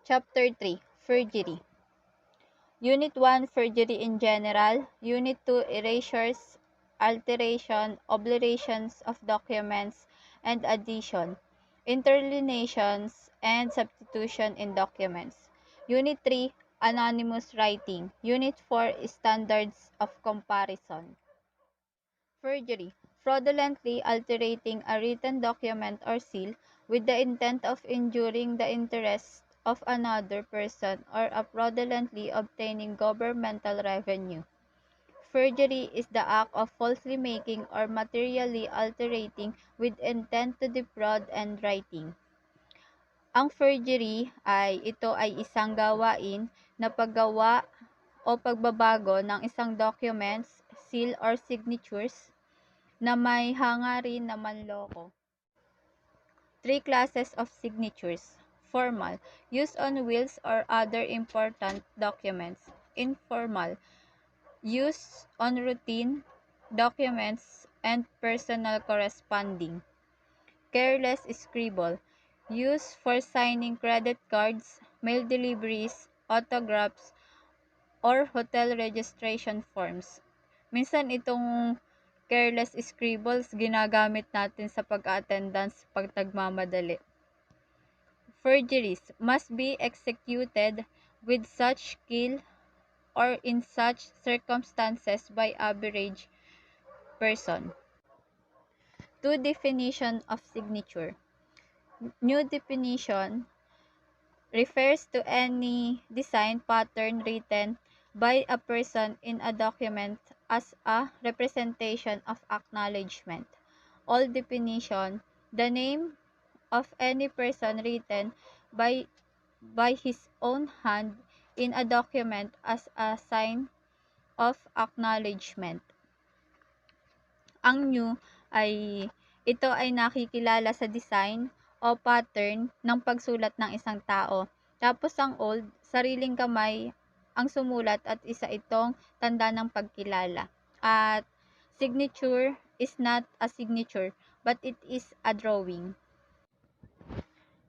Chapter 3, Forgery. Unit 1, Forgery in general. Unit 2, Erasures, alteration, obliterations of documents, and addition, interlineations, and substitution in documents. Unit 3, Anonymous writing. Unit 4, Standards of comparison. Forgery. Fraudulently altering a written document or seal with the intent of injuring the interest of another person or of fraudulently obtaining governmental revenue. Forgery is the act of falsely making or materially altering with intent to defraud and writing. Ang forgery ay isang gawain na paggawa o pagbabago ng isang documents, seal or signatures na may hangarin na manloko. Three classes of signatures. Formal, used on wills or other important documents. Informal, used on routine documents and personal corresponding. Careless scribble, used for signing credit cards, mail deliveries, autographs, or hotel registration forms. Minsan itong careless scribbles ginagamit natin sa pag-attendance pag nagmamadali. Forgeries must be executed with such skill or in such circumstances by average person. Two definition of signature. New definition refers to any design pattern written by a person in a document as a representation of acknowledgement. Old definition, the name of any person written by his own hand in a document as a sign of acknowledgement. Ang new ito ay nakikilala sa design o pattern ng pagsulat ng isang tao. Tapos ang old, sariling kamay ang sumulat at isa itong tanda ng pagkilala. At signature is not a signature, but it is a drawing.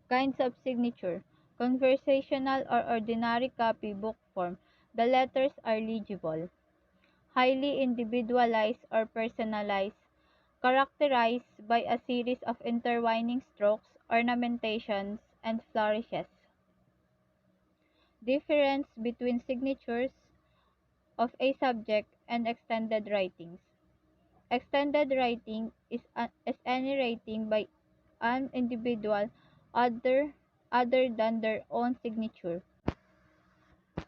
Kinds of signature. Conversational or ordinary copy book form. The letters are legible. Highly individualized or personalized, characterized by a series of intertwining strokes, ornamentations, and flourishes. Difference between signatures of a subject and extended writings. Extended writing is any writing by an individual other than their own signature.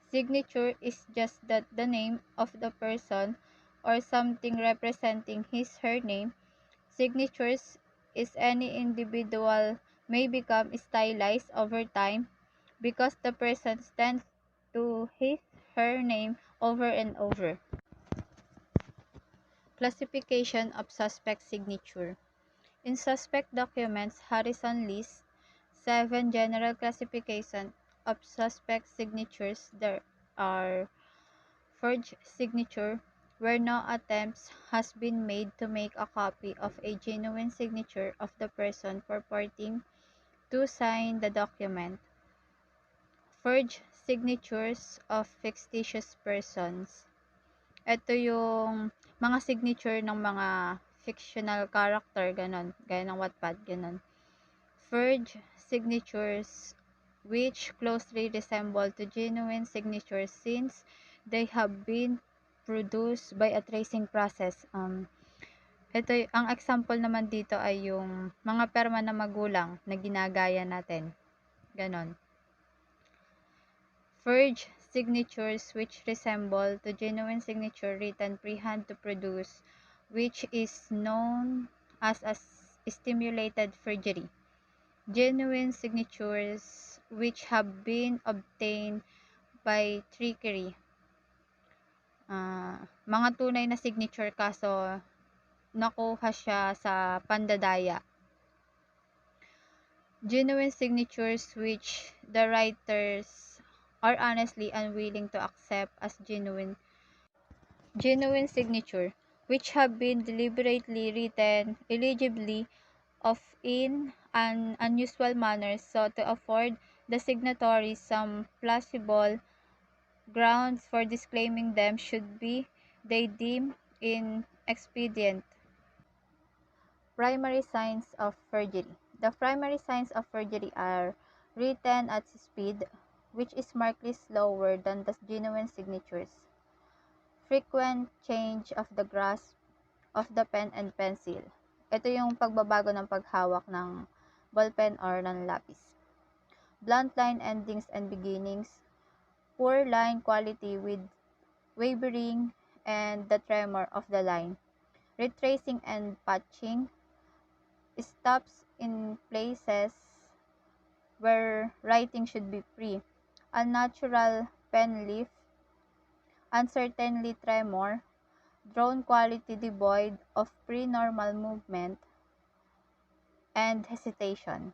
Signature is just that the name of the person or something representing his/her name. Signatures is any individual may become stylized over time because the person stands to his/her name over and over. Classification of suspect signature. In suspect documents, Harrison lists 7 general classification of suspect signatures. There are forged signature, where no attempts has been made to make a copy of a genuine signature of the person purporting to sign the document. Forged signatures of fictitious persons. Ito yung mga signature ng mga fictional character, ganon, gaya ng Wattpad, ganon. Forged signatures which closely resemble to genuine signatures since they have been produced by a tracing process. Ang example naman dito ay yung mga perma ng magulang na ginagaya natin. Ganon. Forged signatures which resemble to genuine signature written freehand to produce, which is known as a stimulated forgery. Genuine signatures which have been obtained by trickery. Mga tunay na signature kaso nakuha siya sa pandadaya. Genuine signatures which the writers are honestly unwilling to accept as genuine. Genuine signature which have been deliberately written illegibly of in an unusual manner so to afford the signatories some plausible grounds for disclaiming them should be they deem inexpedient. Primary signs of forgery. The primary signs of forgery are written at speed, which is markedly slower than the genuine signatures. Frequent change of the grasp of the pen and pencil. Ito yung pagbabago ng paghawak ng ballpen or ng lapis. Blunt line endings and beginnings. Poor line quality with wavering and the tremor of the line. Retracing and patching. Stops in places where writing should be free. Unnatural pen lift. Uncertainly tremor. Drone quality devoid of pre-normal movement and hesitation.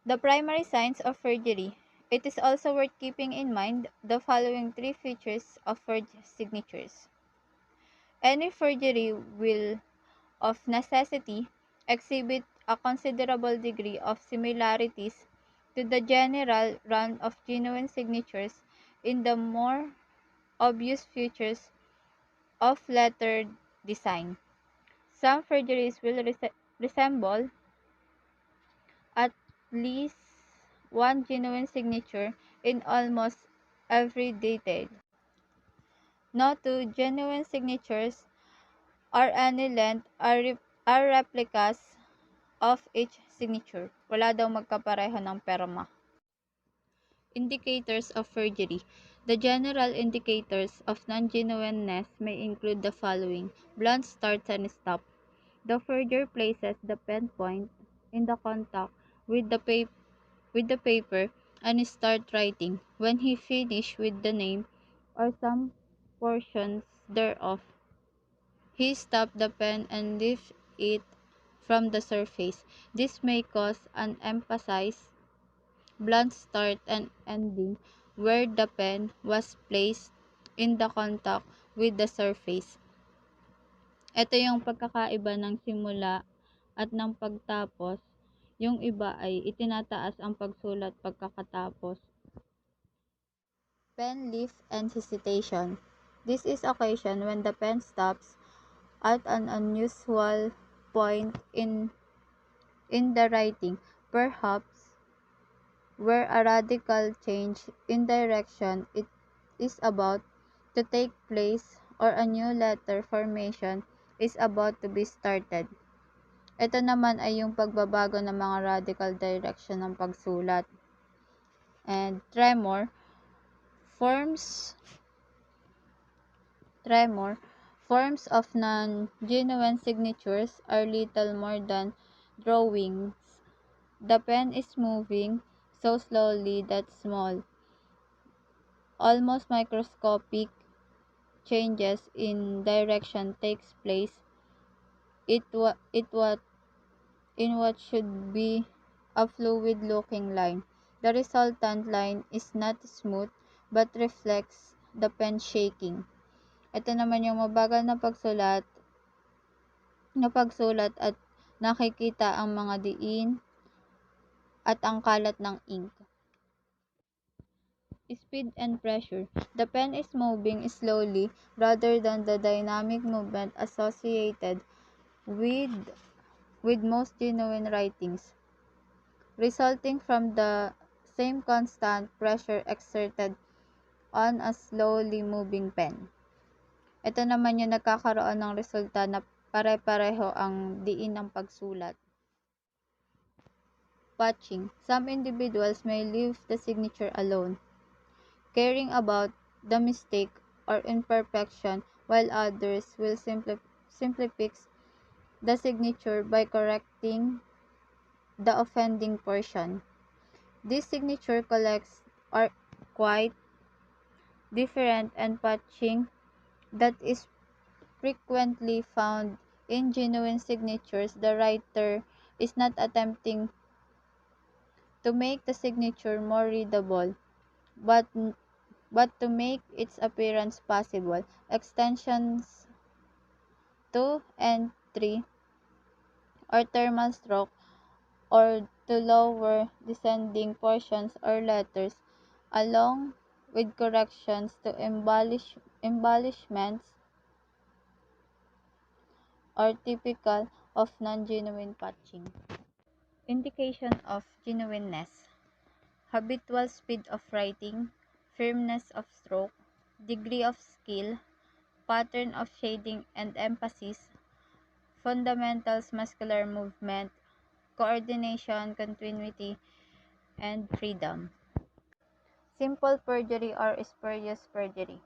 The primary signs of forgery. It is also worth keeping in mind the following three features of forged signatures. Any forgery will, of necessity, exhibit a considerable degree of similarities to the general run of genuine signatures in the more obvious features of letter design. Some forgeries will resemble at least one genuine signature in almost every detail. No two genuine signatures or any length are replicas of each signature. Wala daw magkapareho ng perma. Indicators of forgery. The general indicators of non-genuineness may include the following: blunt starts and stop. The forger places the pen point in the contact with the paper and start writing. When he finish with the name or some portions thereof, he stop the pen and lift it from the surface. This may cause an emphasized blunt start and ending where the pen was placed in the contact with the surface. Ito yung pagkakaiba ng simula at ng pagtapos. Yung iba ay itinataas ang pagsulat pagkakatapos. Pen lift and hesitation. This is occasion when the pen stops at an unusual point in the writing, perhaps where a radical change in direction it is about to take place or a new letter formation is about to be started. Ito naman ay yung pagbabago ng mga radical direction ng pagsulat. And forms forms of non-genuine signatures are little more than drawings. The pen is moving so slowly that small, almost microscopic changes in direction takes place. In what should be a fluid-looking line. The resultant line is not smooth but reflects the pen shaking. Ito naman yung mabagal na pagsulat at nakikita ang mga diin at ang kalat ng ink. Speed and pressure. The pen is moving slowly rather than the dynamic movement associated with most genuine writings, resulting from the same constant pressure exerted on a slowly moving pen. Ito naman yung nagkakaroon ng resulta na pare-pareho ang diin ng pagsulat. Patching. Some individuals may leave the signature alone, caring about the mistake or imperfection, while others will simply fix the signature by correcting the offending portion. These signature collects are quite different, and patching that is frequently found in genuine signatures. The writer is not attempting to make the signature more readable, but to make its appearance possible. Extensions 2 and 3 or thermal stroke or to lower descending portions or letters, along with corrections to embellishments are typical of non-genuine patching. Indication of genuineness: habitual speed of writing, firmness of stroke, degree of skill, pattern of shading and emphasis, fundamentals muscular movement, coordination, continuity, and freedom. Simple perjury or spurious perjury.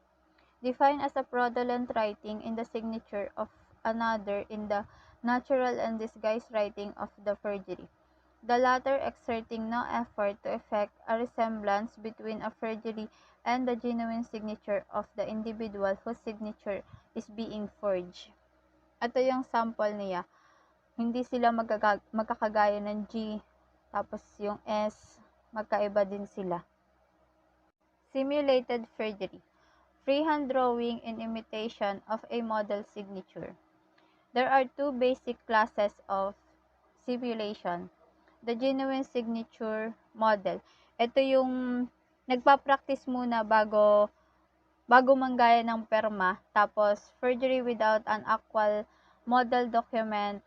Defined as a fraudulent writing in the signature of another in the natural and disguised writing of the forgery, the latter exerting no effort to effect a resemblance between a forgery and the genuine signature of the individual whose signature is being forged. Ito yung sample niya. Hindi sila magkakagaya ng G, tapos yung S, magkaiba din sila. Simulated forgery. Freehand drawing in imitation of a model signature. There are two basic classes of simulation. The genuine signature model. Ito yung nagpa-practice muna bago manggaya ng perma. Tapos forgery without an actual model document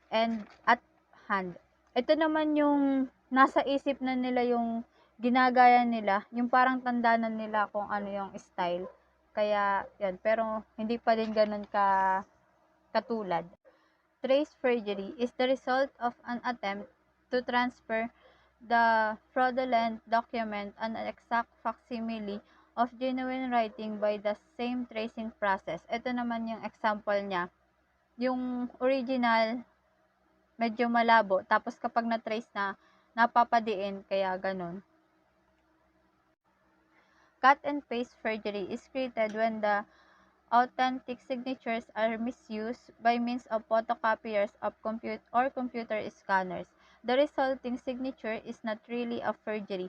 and at hand. Ito naman yung nasa isip na nila yung ginagaya nila, yung parang tanda na nila kung ano yung style. Kaya, yan. Pero, hindi pa din ganun katulad. Trace forgery is the result of an attempt to transfer the fraudulent document an exact facsimile of genuine writing by the same tracing process. Ito naman yung example niya. Yung original, medyo malabo. Tapos kapag na-trace na, napapadiin, kaya ganun. Cut and paste forgery is created when the authentic signatures are misused by means of photocopiers of computer scanners. The resulting signature is not really a forgery,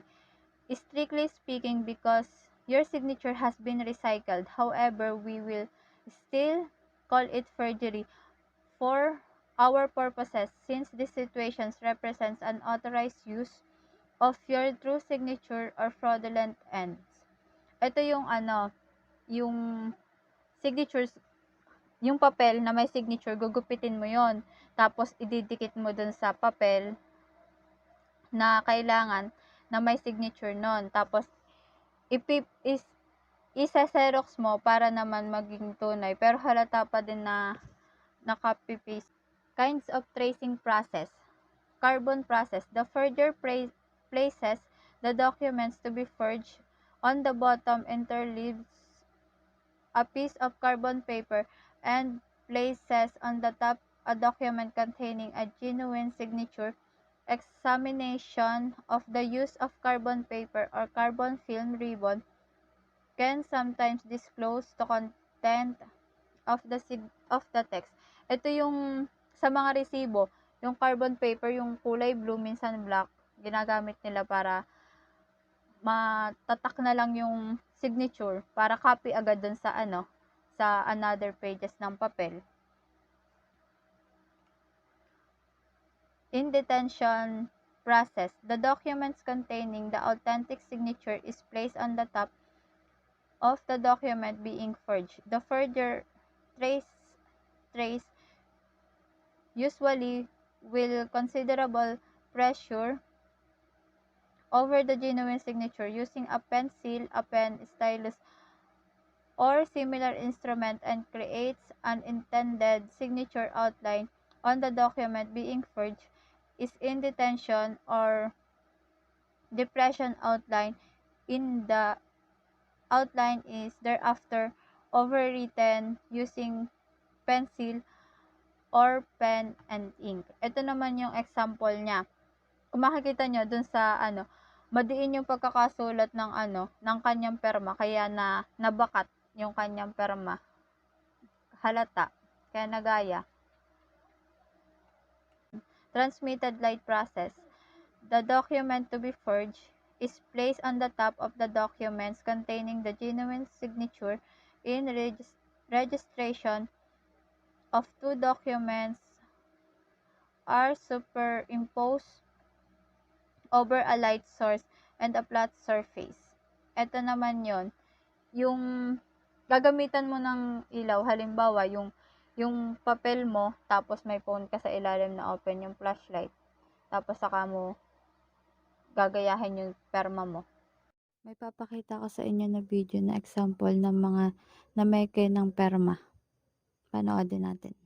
strictly speaking, because your signature has been recycled. However, we will still call it forgery for our purposes, since these situations represents an authorized use of your true signature or fraudulent ends. Ito yung yung signatures, yung papel na may signature, gugupitin mo yon. Tapos, ididikit mo dun sa papel na kailangan na may signature nun. Tapos, isa-xerox mo para naman maging tunay. Pero halata pa din na copy-paste. Kinds of tracing process. Carbon process. The forger places the documents to be forged on the bottom, interleaves a piece of carbon paper, and places on the top a document containing a genuine signature. Examination of the use of carbon paper or carbon film ribbon can sometimes disclose the content of the text. Ito yung sa mga resibo, yung carbon paper, yung kulay blue, minsan black, ginagamit nila para matatak na lang yung signature para copy agad dun sa sa another pages ng papel. In detention process, the documents containing the authentic signature is placed on the top of the document being forged. The forger trace usually will considerable pressure over the genuine signature using a pencil, a pen, stylus, or similar instrument, and creates an intended signature outline on the document being forged. Is in detention or depression outline. In the outline is thereafter overwritten using pencil or pen and ink. Ito naman yung example niya. Kung makikita nyo dun sa madiin yung pagkakasulat ng ng kanyang perma, kaya nabakat yung kanyang perma. Halata, kaya nagaya. Transmitted light process. The document to be forged is placed on the top of the documents containing the genuine signature. In registration of two documents are superimposed over a light source and a flat surface. Ito naman yon, yung gagamitan mo ng ilaw, halimbawa yung papel mo, tapos may phone ka sa ilalim na open yung flashlight, tapos saka mo gagayahin yung perma mo. May papakita ko sa inyo na video na example ng mga nameke ng perma. Panoodin natin.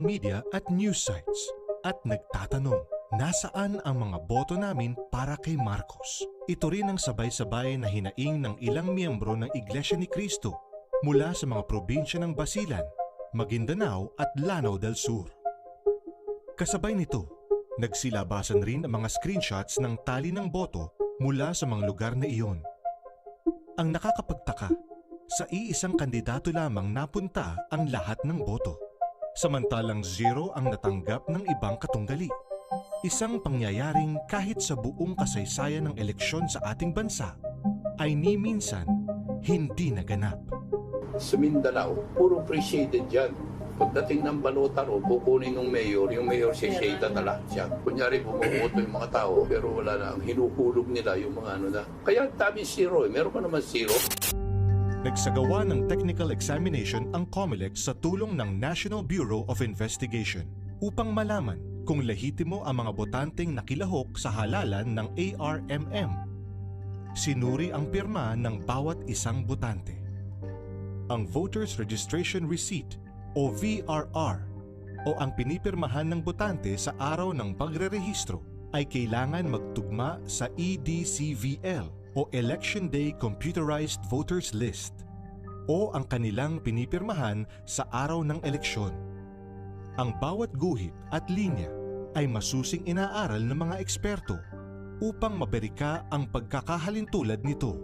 Media at news sites at nagtatanong, nasaan ang mga boto namin para kay Marcos? Ito rin ang sabay-sabay na hinaing ng ilang miyembro ng Iglesia ni Cristo mula sa mga probinsya ng Basilan, Maguindanao at Lanao del Sur. Kasabay nito, nagsilabasan rin ang mga screenshots ng tali ng boto mula sa mga lugar na iyon. Ang nakakapagtaka, sa iisang kandidato lamang napunta ang lahat ng boto, samantalang 0 ang natanggap ng ibang katunggali. Isang pangyayaring kahit sa buong kasaysayan ng eleksyon sa ating bansa ay ni minsan hindi naganap. Sa Mindanao, puro pre-shaded yan. Pagdating ng balota ro, kukunin ng mayor, yung mayor shade na lahat siya. Kunyari, bumuboto yung mga tao, pero wala na, hinuhulog nila yung mga ano na. Kaya dami zero, meron pa naman zero. Nagsagawa ng technical examination ang COMELEC sa tulong ng National Bureau of Investigation upang malaman kung lehitimo ang mga botanteng nakilahok sa halalan ng ARMM. Sinuri ang pirma ng bawat isang botante. Ang Voters Registration Receipt o VRR o ang pinipirmahan ng botante sa araw ng pagrerehistro ay kailangan magtugma sa EDCVL o Election Day Computerized Voters List o ang kanilang pinipirmahan sa araw ng eleksyon. Ang bawat guhit at linya ay masusing inaaral ng mga eksperto upang maberika ang pagkakahalintulad nito.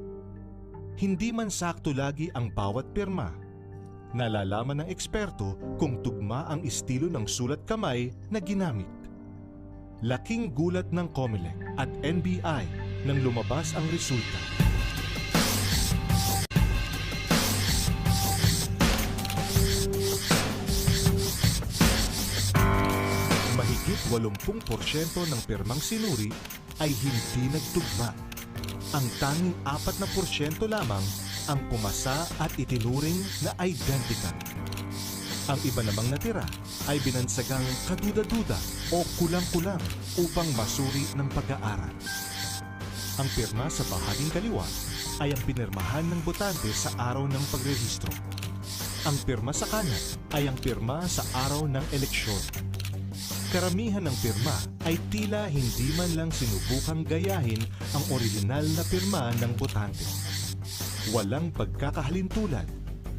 Hindi man sakto lagi ang bawat pirma. Nalalaman ng eksperto kung tugma ang estilo ng sulat kamay na ginamit. Laking gulat ng COMELEC at NBI nang lumabas ang resulta. Mahigit 80% ng pirmang sinuri ay hindi nagtugma. Ang tanging 4% lamang ang pumasa at itinuring na identical. Ang iba namang natira ay binansagang kaduda-duda o kulang-kulang upang masuri ng pag-aaral. Ang pirma sa bahaging kaliwa ay ang pinirmahan ng botante sa araw ng pagrehistro. Ang pirma sa kanan ay ang pirma sa araw ng eleksyon. Karamihan ng pirma ay tila hindi man lang sinubukang gayahin ang orihinal na pirma ng botante. Walang pagkakahalintulad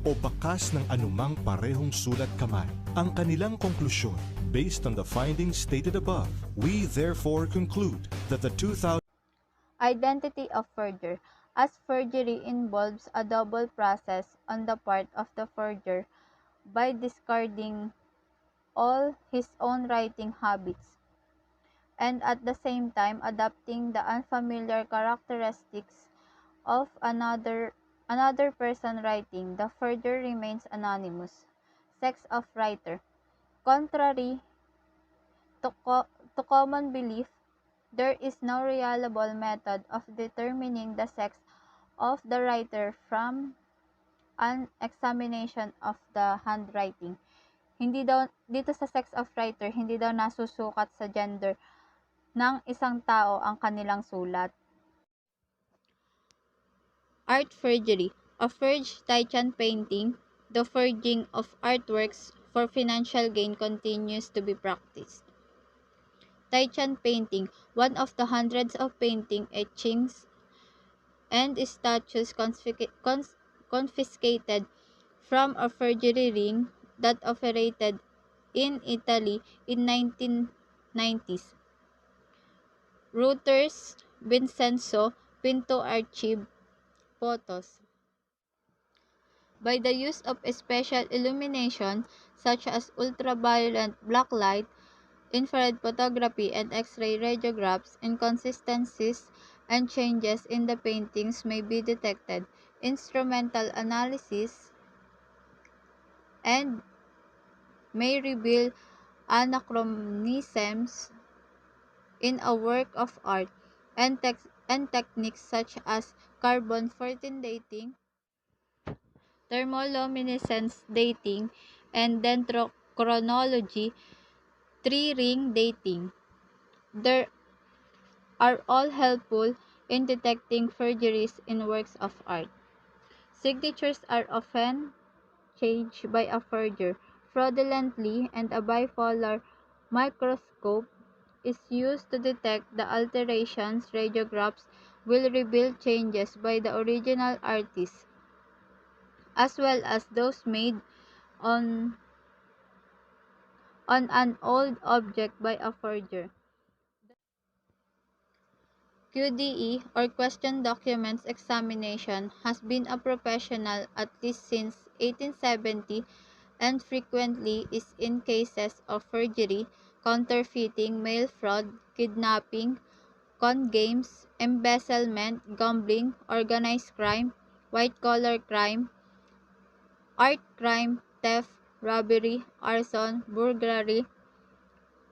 o bakas ng anumang parehong sulat kamay. Ang kanilang konklusyon, based on the findings stated above, we therefore conclude that the 2000 Identity of forger. As forgery involves a double process on the part of the forger by discarding all his own writing habits and at the same time adopting the unfamiliar characteristics of another person writing, the forger remains anonymous. Sex of writer. Contrary to common belief, there is no reliable method of determining the sex of the writer from an examination of the handwriting. Hindi daw, dito sa sex of writer, hindi daw nasusukat sa gender ng isang tao ang kanilang sulat. Art forgery. A forged Titian painting, the forging of artworks for financial gain continues to be practiced. Titian painting, one of the hundreds of painting, etchings, and statues confiscated from a forgery ring that operated in Italy in 1990s. Reuters, Vincenzo Pinto archive photos. By the use of special illumination such as ultraviolet black light, infrared photography, and X-ray radiographs, inconsistencies and changes in the paintings may be detected. Instrumental analysis and may reveal anachronisms in a work of art. and techniques such as carbon-14 dating, thermoluminescence dating, and dendrochronology, three-ring dating. They are all helpful in detecting forgeries in works of art. Signatures are often changed by a forger fraudulently, and a bipolar microscope is used to detect the alterations. Radiographs will reveal changes by the original artist, as well as those made on an old object by a forger. QDE, or Question Documents Examination, has been a professional at least since 1870 and frequently is in cases of forgery, counterfeiting, mail fraud, kidnapping, con games, embezzlement, gambling, organized crime, white-collar crime, art crime, theft, robbery, arson, burglary,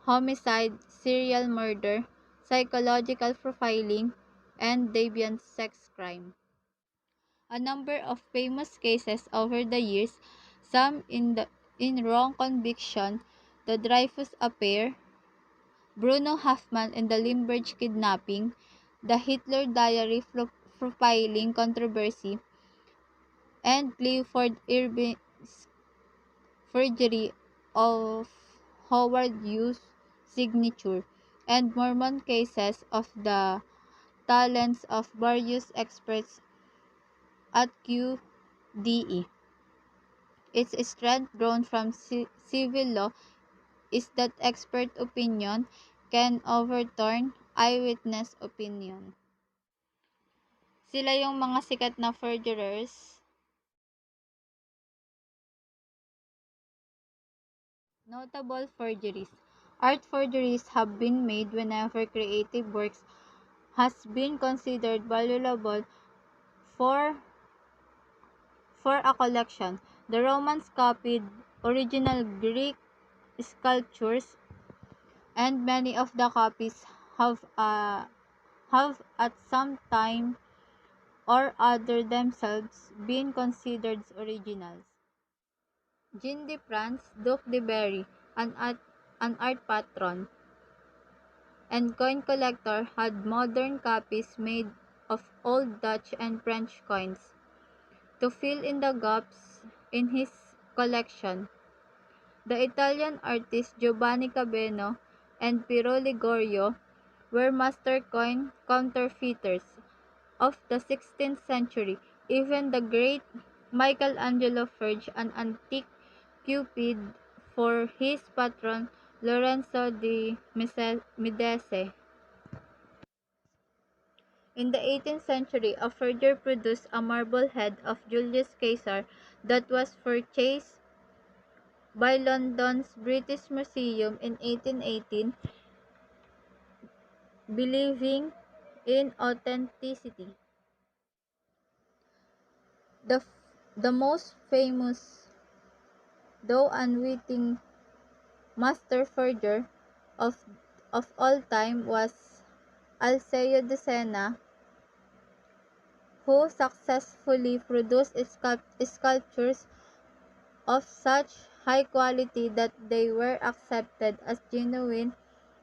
homicide, serial murder, psychological profiling, and deviant sex crime. A number of famous cases over the years, some in wrong conviction, the Dreyfus Affair, Bruno Hauptmann and the Limburg kidnapping, the Hitler Diary profiling controversy, and Clifford Irving's forgery of Howard Hughes' signature, and Mormon cases of the talents of various experts at QDE. Its strength drawn from civil law is that expert opinion can overturn eyewitness opinion. Sila yung mga sikat na forgerers. Notable forgeries. Art forgeries have been made whenever creative works has been considered valuable for a collection. The Romans copied original Greek sculptures, and many of the copies have at some time or other themselves been considered originals. Jean de France, Duc de Berry, an art patron and coin collector, had modern copies made of old Dutch and French coins to fill in the gaps in his collection. The Italian artists Giovanni Cabeno and Piero Ligorio were master coin counterfeiters of the 16th century. Even the great Michelangelo forged an antique Cupid for his patron Lorenzo di Medici. In the 18th century, a forger produced a marble head of Julius Caesar that was purchased by London's British Museum in 1818, believing in authenticity. The most famous, though unwitting, master forger of all time was Alceo de Sena, who successfully produced sculptures of such high quality that they were accepted as genuine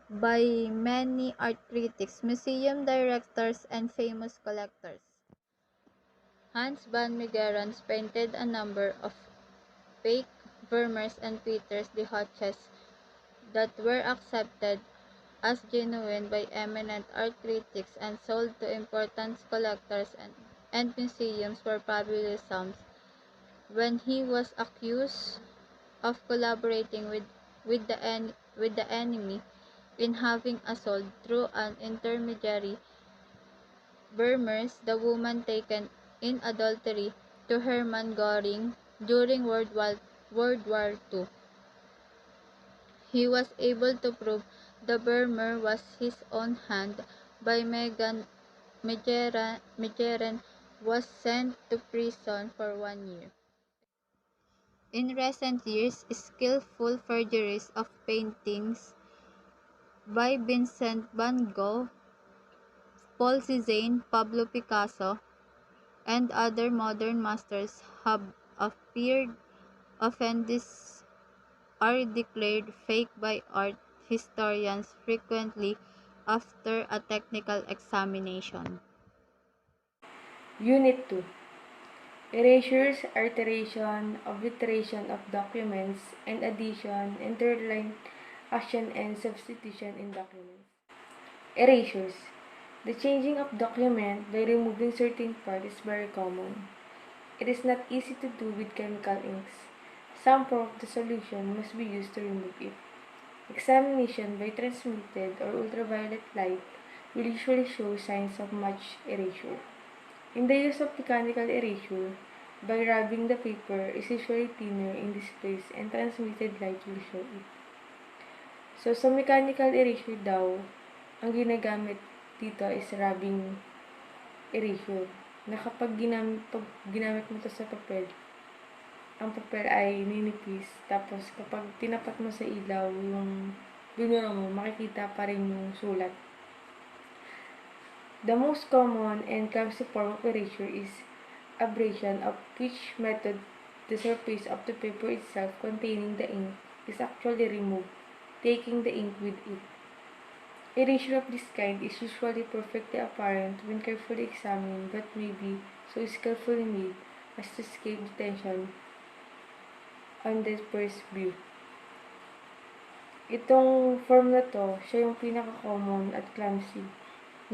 by many art critics, museum directors, and famous collectors. Hans van Meegeren painted a number of fake Vermeers and Peters de Hoches that were accepted as genuine by eminent art critics and sold to important collectors and museums for fabulous sums. When he was accused of collaborating with the enemy in having a sold through an intermediary, Vermeers, the woman taken in adultery to Hermann Göring during World War II. He was able to prove the Vermeer was his own hand. By Meegeren was sent to prison for 1 year. In recent years, skillful forgeries of paintings by Vincent van Gogh, Paul Cézanne, Pablo Picasso, and other modern masters have appeared. Often these are declared fake by art historians frequently after a technical examination. Unit 2. Erasures, alteration, obliteration of documents, and addition, interline action, and substitution in documents. Erasures. The changing of document by removing certain part is very common. It is not easy to do with chemical inks. Some form of the solution must be used to remove it. Examination by transmitted or ultraviolet light will usually show signs of much erasure. In the use of mechanical erasure, by rubbing the paper is usually thinner in this place and transmitted light will show it. So, sa mechanical erasure daw, ang ginagamit dito is rubbing erasure. Na kapag ginamit mo to sa papel, ang papel ay ninipis. Tapos, kapag tinapat mo sa ilaw, yung binura mo, makikita pa rin yung sulat. The most common and clumsy form of erasure is abrasion, of which method the surface of the paper itself containing the ink is actually removed, taking the ink with it. Erasure of this kind is usually perfectly apparent when carefully examined but may be so skillfully made as to escape detection on the first view. Itong form na to, siya yung pinaka-common at clumsy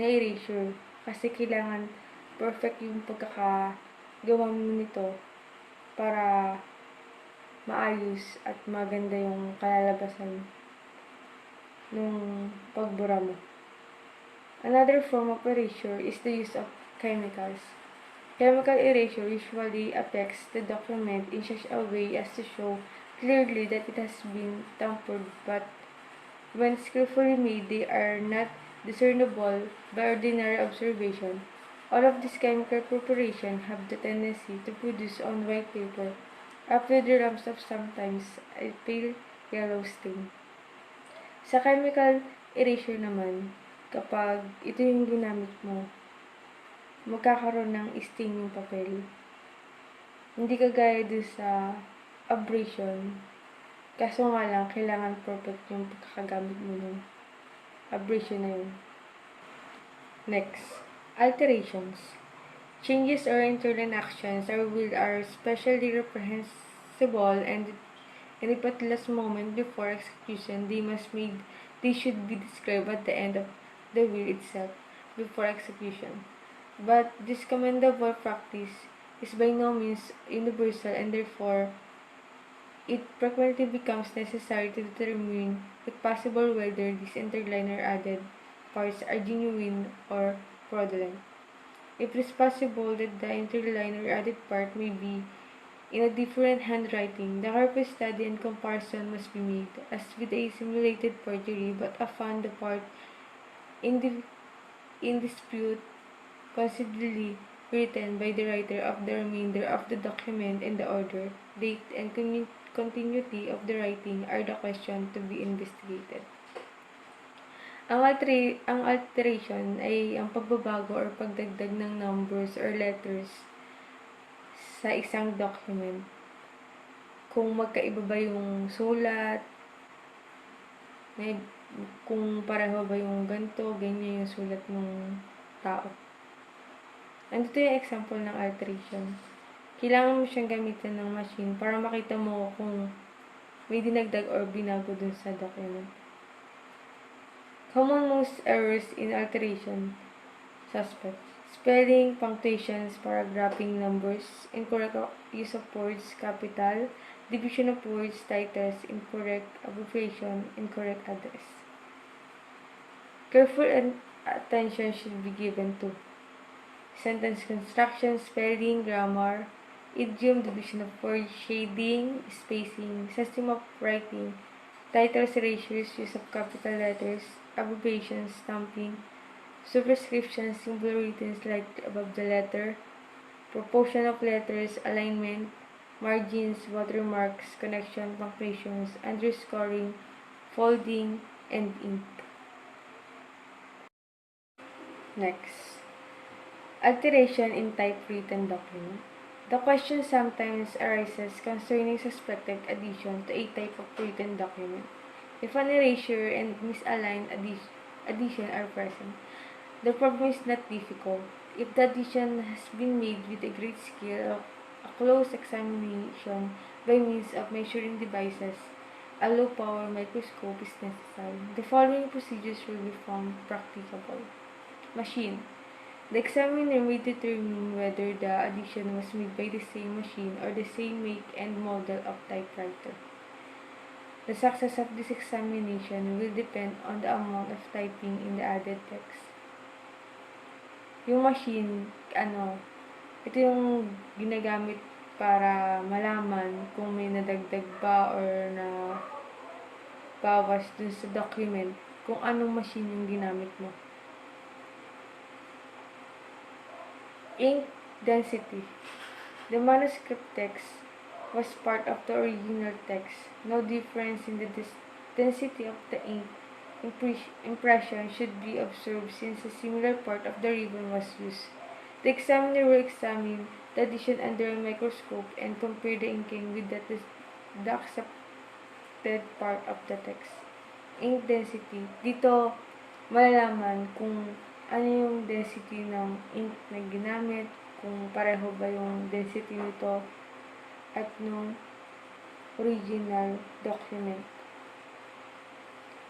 na erasure kasi kailangan perfect yung pagkakagawa mo nito para maayos at maganda yung kalalabasan nung pagbura mo. Another form of erasure is the use of chemicals. Chemical erasure usually affects the document in such a way as to show clearly that it has been tampered, but when skillfully made, they are not discernible by ordinary observation. All of these chemical preparations have the tendency to produce on white paper after the lumps of sometimes a pale yellow stain. Sa chemical erasure naman, kapag ito yung ginamit mo, magkakaroon ng stain yung papel. Hindi kagaya dun sa abrasion. Kaso nga lang, kailangan perfect yung pagkakagamit mo ng abrasion na yun. Next, alterations. Changes or interline actions are especially reprehensible and at the last moment before execution, they should be described at the end of the will itself before execution. But this commendable practice is by no means universal, and therefore it frequently becomes necessary to determine if possible whether these interliner added parts are genuine or fraudulent. If it is possible that the interliner added part may be in a different handwriting, the careful study and comparison must be made, as with a simulated forgery, but often the part in dispute considerably written by the writer of the remainder of the document, and the order, date, and continuity of the writing are the question to be investigated. Ang alteration ay ang pagbabago or pagdagdag ng numbers or letters sa isang document. Kung magkaiba ba yung sulat, kung pareho ba yung ganito, ganyan yung sulat ng tao. Andito yung example ng alteration. Kailangan mo siyang gamitin ng machine para makita mo kung may dinagdag or binago dun sa document. Common most errors in alteration suspect: spelling, punctuations, paragraphing numbers, incorrect use of words, capital, division of words, titles, incorrect abbreviation, incorrect address. Careful attention should be given to sentence construction, spelling, grammar, idiom, division of words, shading, spacing, system of writing, titles, ratios, use of capital letters, abbreviations, stamping, superscription, symbol written slightly above the letter, proportion of letters, alignment, margins, watermarks, connection, punctuations, underscoring, folding, and ink. Next, alteration in typewritten document. The question sometimes arises concerning suspected addition to a type of written document. If an erasure and misaligned addition are present, the problem is not difficult. If the addition has been made with a great skill, a close examination by means of measuring devices, a low-power microscope is necessary. The following procedures will be found practicable. Machine. The examiner may determine whether the addition was made by the same machine or the same make and model of typewriter. The success of this examination will depend on the amount of typing in the added text. Yung machine, ito yung ginagamit para malaman kung may nadagdag ba or na bawas dun sa document, kung anong machine yung ginamit mo. Ink density. The manuscript text was part of the original text. No difference in the density of the ink impression should be observed since a similar part of the ribbon was used. The examiner will examine the addition under a microscope and compare the inking with the accepted part of the text. Ink density. Dito, malalaman kung ano yung density ng ink na ginamit, kung pareho ba yung density nito at nung original document.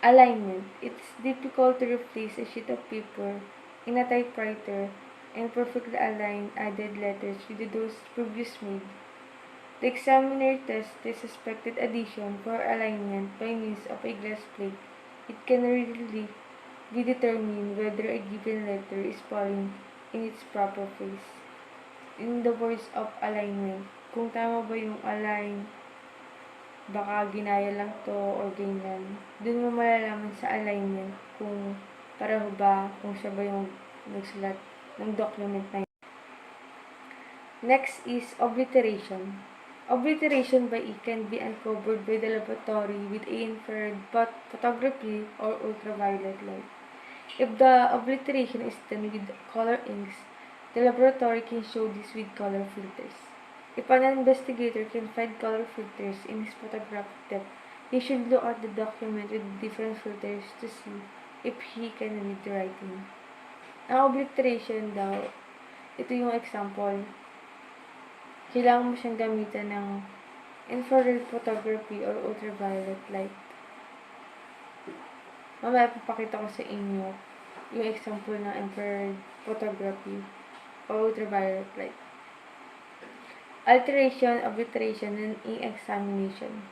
Alignment. It's difficult to replace a sheet of paper in a typewriter and perfectly align added letters with those previously made. The examiner tests the suspected addition for alignment by means of a glass plate. It can readily be determined whether a given letter is falling in its proper place. In the words of alignment, kung tama ba yung align, baka ginaya lang to or ganyan. Dun mo malalaman sa alignment kung pareho ba, kung siya ba yung nagsulat ng document na yun. Next is obliteration. Obliteration by ink can be uncovered by the laboratory with infrared photography or ultraviolet light. If the obliteration is done with color inks, the laboratory can show this with color filters. If an investigator can find color filters in his photographic depth, he should look at the document with different filters to see if he can read the writing. Ang obliteration daw, ito yung example. Kailangan mo siyang gamitan ng infrared photography or ultraviolet light. Mamaya papakita ko sa inyo yung example ng infrared photography or ultraviolet light. Alteration, obliteration, and ink examination.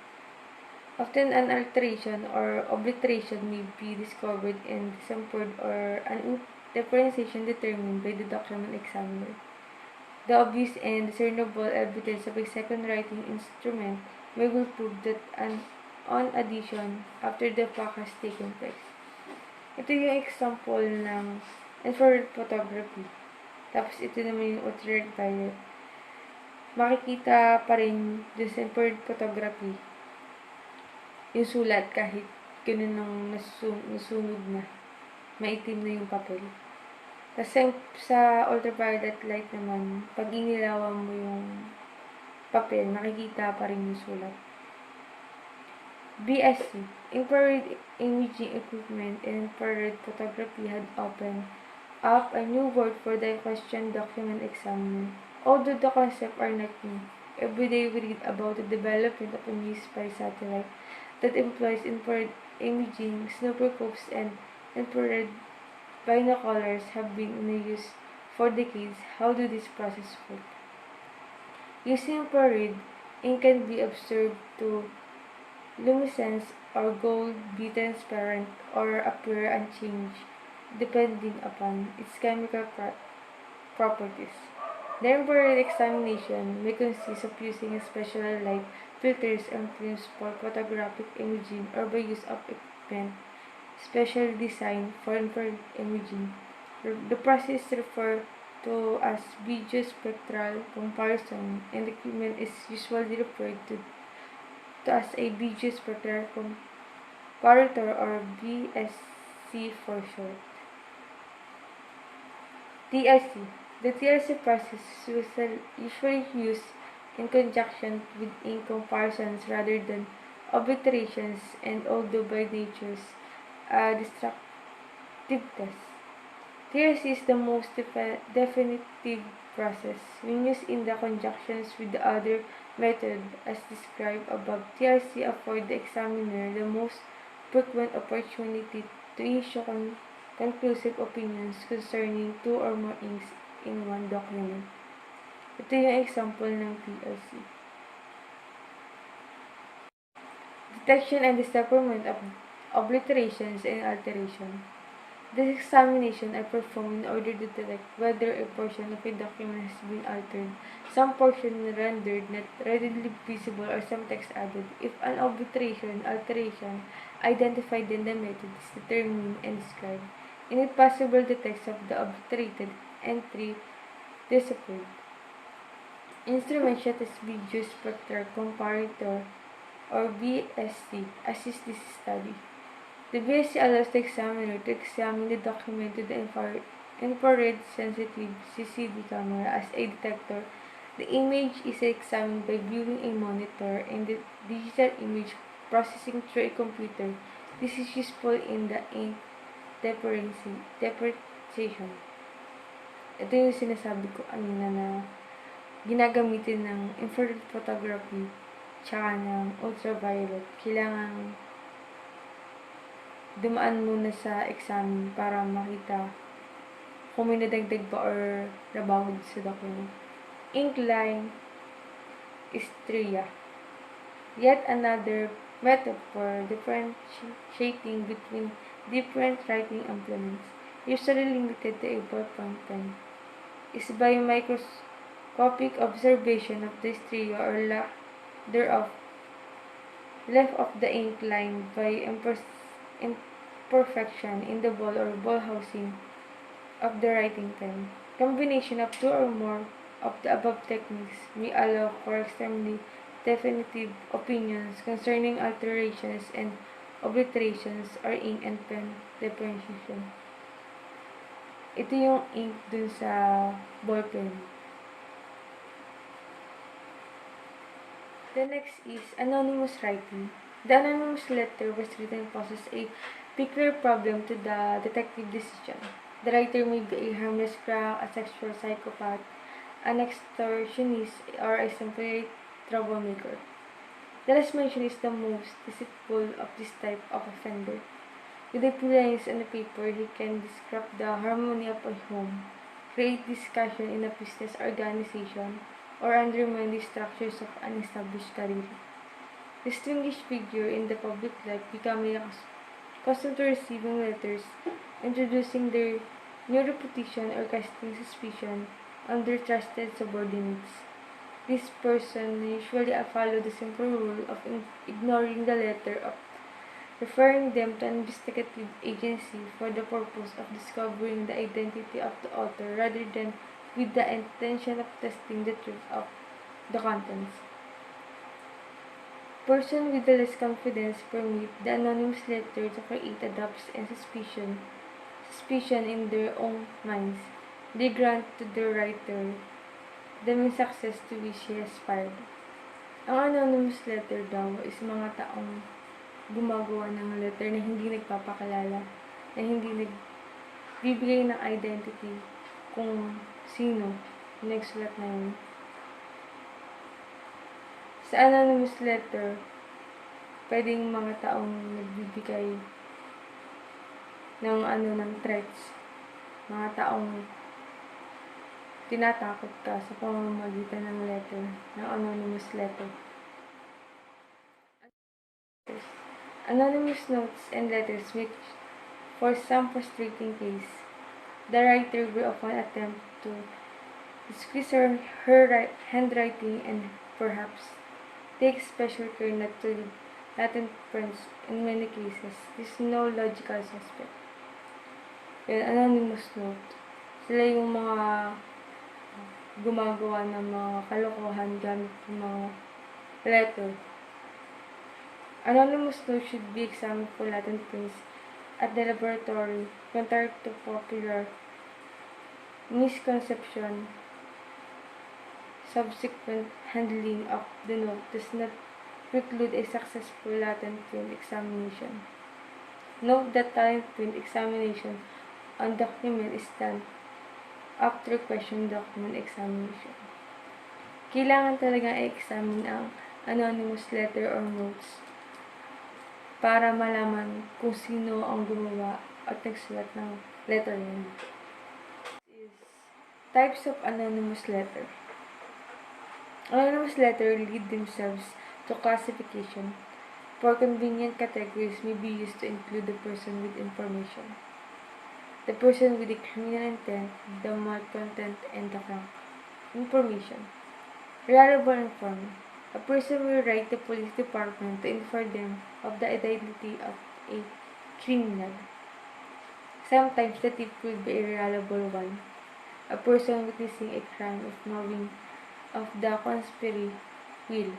Often an alteration or obliteration may be discovered and deciphered or an ink differentiation determined by the document examiner. The obvious and discernible evidence of a second writing instrument may will prove that on addition after the fact has taken place. Ito yung example ng infrared photography. Tapos ito naman yung ultraviolet. Makikita pa rin dun sa infrared photography yung sulat kahit ganun ng nasunog na. Maitim na yung papel. Kasi sa ultraviolet light naman, pag inilawan mo yung papel, nakikita pa rin yung sulat. BSc, Infrared Imaging Equipment and Infrared Photography had opened up a new world for the question document examiner. Although the concepts are not new, every day we read about the development of a new spy satellite that employs infrared imaging, snowscopes, and infrared binoculars have been in use for decades. How do this process work? Using infrared, ink can be observed to luminescence or gold, be transparent, or appear unchanged depending upon its chemical properties. The infrared examination may consist of using special light filters and films for photographic imaging or by use of equipment specially designed for infrared imaging. The process is referred to as visuospectral comparison, and the equipment is usually referred to as a visuospectral comparator or VSC for short. TLC. The TLC process is usually used in conjunction with ink comparisons rather than obliterations, and although by nature a destructive test, TLC is the most definitive process. When used in the conjunctions with the other method as described above, TLC affords the examiner the most frequent opportunity to issue conclusive opinions concerning two or more inks in one document. Ito yung example ng TLC. Detection and decipherment of obliterations and alteration. This examination are performed in order to detect whether a portion of a document has been altered, some portion rendered not readily visible, or some text added. If an alteration identified in the method is determined and described, and if possible the text of the obliterated entry deciphered. Instruments such as video spectral comparator or BSC assist this study. The BSC allows the examiner to examine the document with the infrared sensitive CCD camera as a detector. The image is examined by viewing a monitor and the digital image processing through a computer. This is useful in the ink depreciation. Ito yung sinasabi ko kanina na ginagamitin ng infrared photography tsaka ng ultraviolet. Kailangan dumaan muna sa examine para makita kung may nadagdag ba or nabawag sa document. Ink line striae. Yet another method for differentiating between different writing implements, usually limited to a ballpoint pen, is by microscopic observation of the striae or lack thereof left of the ink line by imperfection in the ball or ball housing of the writing pen. Combination of two or more of the above techniques may allow for extremely definitive opinions concerning alterations and obliterations or ink and pen differentiation. Ito yung ink dun sa ball pen. The next is anonymous writing. The anonymous letter was written poses a peculiar problem to the detective decision. The writer may be a harmless crank, a sexual psychopath, an extortionist, or a simply troublemaker. The last mentioned is the most deceitful of this type of offender. With a few lines on the paper, he can disrupt the harmony of a home, create discussion in a business organization, or undermine the structures of an established career. Distinguished figure in the public life become accustomed to receiving letters introducing their new reputation or casting suspicion on their trusted subordinates. This person usually follow the simple rule of ignoring the letter, of referring them to an investigative agency for the purpose of discovering the identity of the author rather than with the intention of testing the truth of the contents. Person with the less confidence permit the anonymous letter to create doubts and suspicion in their own minds. They grant to the writer the main success to which he aspired. Ang anonymous letter daw is mga taong gumagawa ng letter na hindi nagpapakilala, na hindi nagbibigay ng identity kung sino yung nagsulat na yun. Sa anonymous letter, pwedeng mga taong nagbibigay ng ng threats, mga taong tinatakot ka sa pamamagitan ng letter, ng anonymous letter. Anonymous notes and letters which, for some frustrating case, the writer will often attempt to disguise her handwriting and perhaps take special care not to leave latent prints in many cases. There is no logical suspect. Yung anonymous note, sila yung mga gumagawa ng mga kalokohan gamit ng mga letter. Anonymous note should be examined for latent prints at the laboratory contrary to popular misconception, subsequent handling of the note does not preclude a successful latent field examination. Note that latent field examination on document is done after question document examination. Kailangan talaga i-examine ang anonymous letter or notes para malaman kung sino ang gumawa at nagsulat ng letter yun. Types of anonymous letter. Anonymous letter lead themselves to classification. For convenient categories may be used to include the person with information, the person with the criminal intent, the malcontent, and the crime. Information. Reliable informant. A person will write the police department to inform them of the identity of a criminal. Sometimes the tip will be a reliable one. A person witnessing a crime if knowing of the conspiracy will,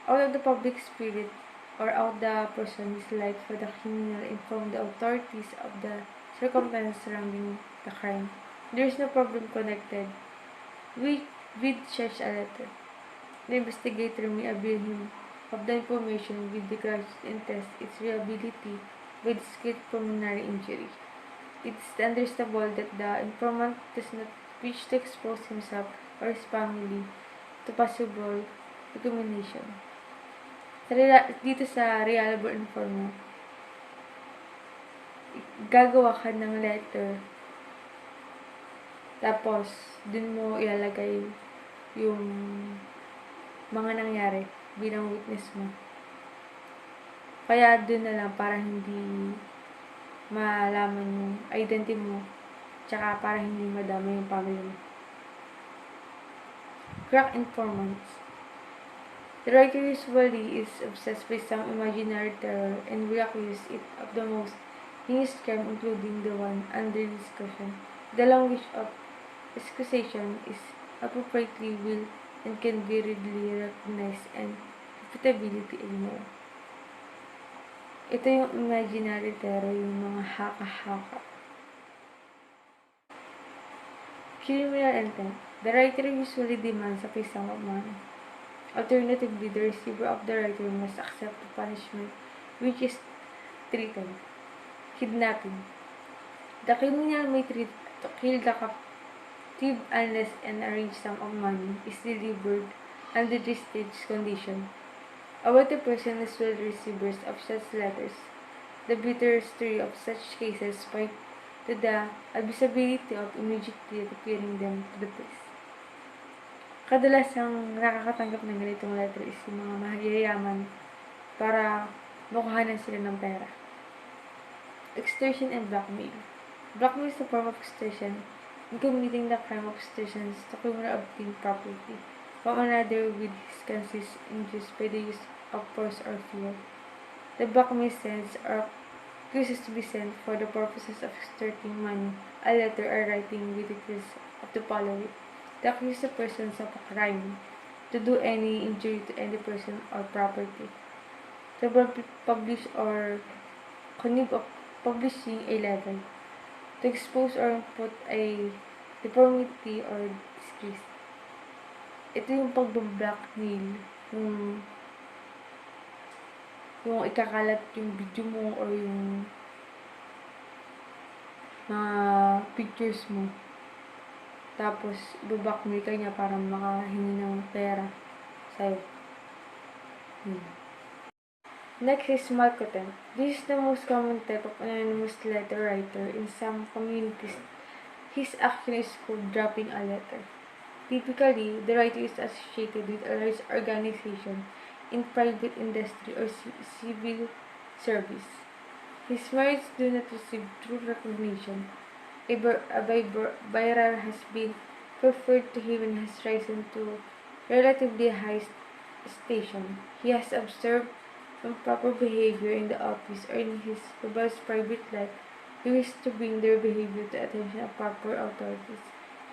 out of the public spirit or out the person's life for the criminal, inform the authorities of the circumstances surrounding the crime. There is no problem connected with such a letter. The investigator may avail him of the information with regards and test its reliability by discrete pulmonary injury. It is understandable that the informant does not wish to expose himself or his family to possible recrimination. Dito sa reliable informant, gagawa ka ng letter, tapos dun mo ilalagay yung mga nangyari bilang witness mo. Kaya dun na lang para hindi malaman yung identity mo, tsaka para hindi madama yung family mo. Crack informants. The writer usually is obsessed with some imaginary terror and will accuse it of the most heinous crime, including the one under discussion. The language of accusation is appropriately will and can be readily recognized and repeatability ignored. Ito yung imaginary terror, yung mga haka-haka. Criminal intent. The writer usually demands a sum of money. Alternatively, the receiver of the writer must accept the punishment which is threatened. Kidnapping. The criminal may threaten to kill the captive unless an arranged sum of money is delivered under this stage condition. About the person as well receivers of such letters, the bitter story of such cases point to the advisability of immediately referring them to the police. Kadalasang nakakatanggap ng ganitong letter is yung mga mayayaman para makuhanan sila ng pera. Extortion and blackmail. Blackmail is a form of extortion in committing the crime of extortion to criminally obtain property from another with his consent induced by the use of force or fear. The blackmail sends or accuses to be sent for the purposes of extorting money, a letter or writing with details of the following. To accuse the persons of a crime, to do any injury to any person or property, to publish or connive of publishing a letter, to expose or put a deformity or disgrace. Ito yung pag-blackmail, yung ikakalat yung video mo or yung mga pictures mo. Tapos, ibablockmail ka niya para makahingi ng pera sa'yo. Next is malcontent. This is the most common type of anonymous letter writer in some communities. His action is called dropping a letter. Typically, the writer is associated with a large organization in private industry or civil service. His merits do not receive true recognition. A bearer has been preferred to him and has risen to relatively high station. He has observed improper behavior in the office or in his rebel's private life. He wishes to bring their behavior to attention of proper authorities.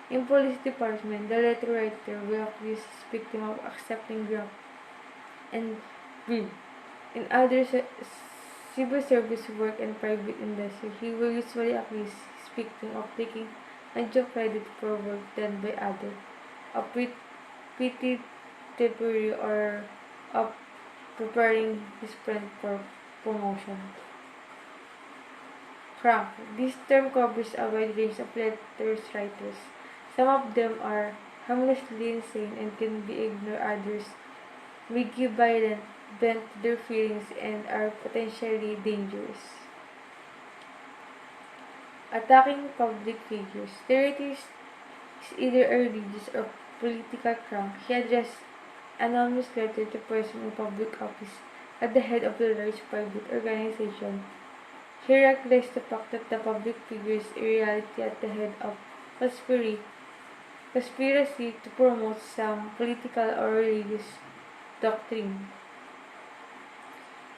In police department, the letter writer will accuse his victim of accepting graft and greed. In other civil service work and private industry, he will usually accuse his victim of taking undue credit for work done by others, a pity temporary, or of preparing his friend for promotion. Crank. This term covers a wide range of letters writers. Some of them are harmlessly insane and can be ignored. Others may give violent vent to their feelings and are potentially dangerous. Attacking public figures. The writer is either a religious or political crank. He addressed anonymous letter to person in public office at the head of a large private organization. He recognized the fact that the public figure is in reality at the head of conspiracy to promote some political or religious doctrine.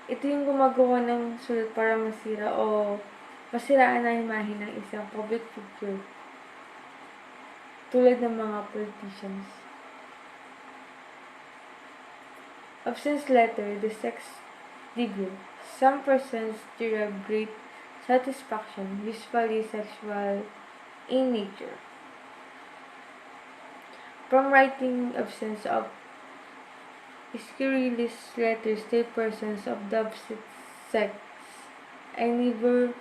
Ito yung gumagawa ng sulat para masira o masiraan ang imahe ng isang public figure tulad ng mga politicians. Absence letter, the sex debut. Some persons derive great satisfaction, usually sexual in nature, from writing absence of scurrilous letters to persons of the opposite sex. A neighborhood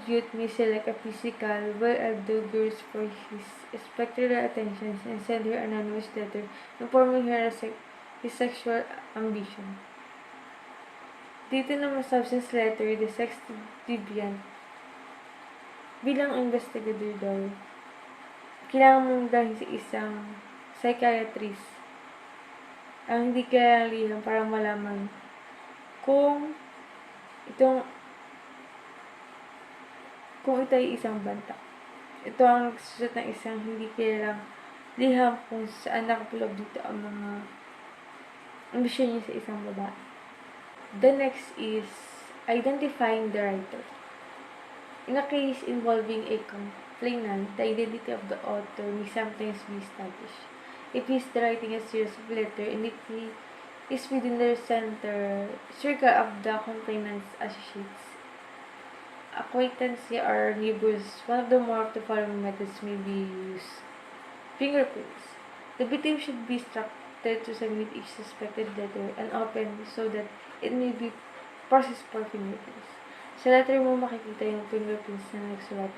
youth may select a physical, well-endowed girl for his spectral attentions and send her anonymous letter informing her of his sexual ambition. Dito naman sa absence letter, the sex deviant. Bilang investigador daw, kailangan mong dahil sa isang psychiatrist ang hindi kailangan liham para malaman kung ito ay isang banta. Ito ang nagsusunod ng isang hindi kailangang liham kung saan nakapulog dito ang mga ambisyon niya sa isang babae. The next is identifying the writer. In a case involving a complainant, the identity of the author may sometimes be established. If he is writing a series of letters and if he is within the circle of the complainant's associates, acquaintances, or neighbors, one of the more of the following methods may be used. Fingerprints. The victim should be instructed to submit each suspected letter unopened so that it may be processed for fingerprints. Sa letter mo makikita yung fingerprints na nagsulat